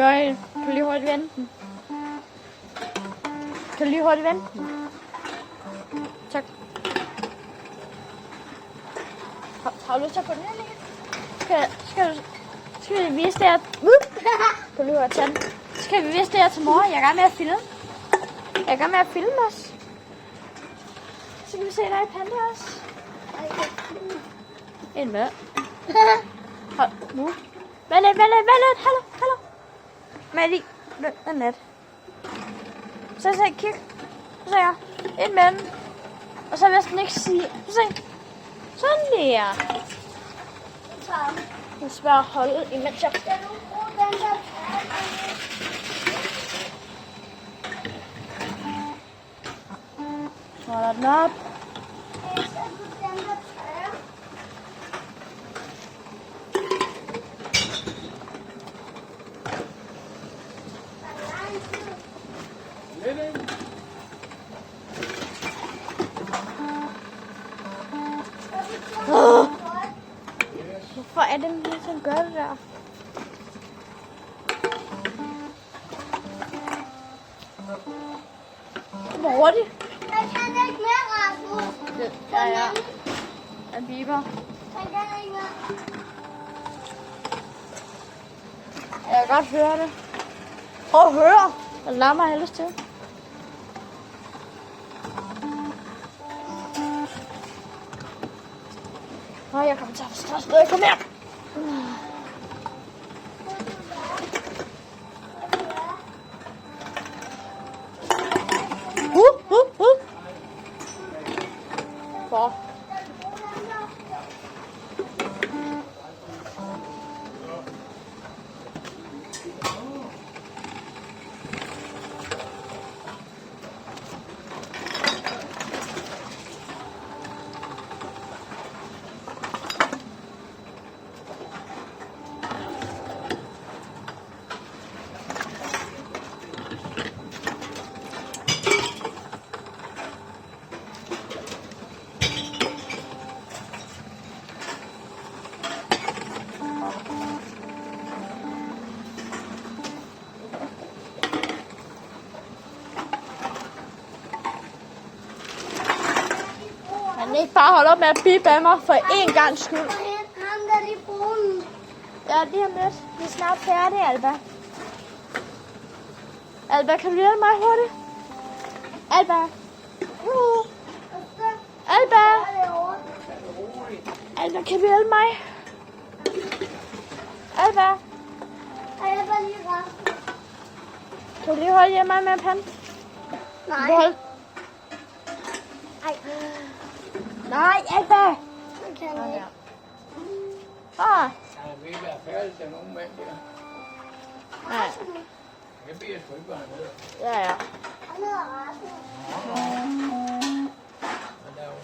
Kan du lige hurtigt vente den? Kan du lige hurtigt vente den? Tak. Har du lyst til at få den her lige? Skal vi vise det her? Kan du lige hurtigt tage den? Skal vi vise det her til morgen? Jeg er i gang med at filme. Jeg er i gang med at filme os. Så kan vi se dig i pande også. En med. Hold nu. Vent lidt. Hallo. Maddie, vent lidt. Så kig. Så jeg. En med den. Og så vil jeg ikke sige. Se. Sådan der. Nu skal jeg holde, imens jeg... Holder den op. Hvorfor er den lige sådan gør det der? Hvor hurtigt? Jeg kan ikke mere, Rasmus. Ja. En biber. Jeg kan ikke mere. Jeg kan godt høre det. Prøv at høre. Jeg larmer jeg lyst til. Jeg kommer til at få stress. Kom her. Hvor? Han ikke bare holde op med at bippe af mig for én gang skyld. Ham der lige brugen. Ja, lige om lidt. Vi er snart færdige, Alba. Alba, kan du hjælpe mig hurtigt? Alba. Alba. Alba, kan du hjælpe mig? Alba. Jeg var lige ramt. Kan du lige holde hjemme mig med en pande? Nej. Nej, Alba. Jeg kan ikke. Ah. Jeg vil være færdig til nogle mænd der. Nej. Jeg bliver sgu ikke bare noget. Ja. Han hedder Rasmus.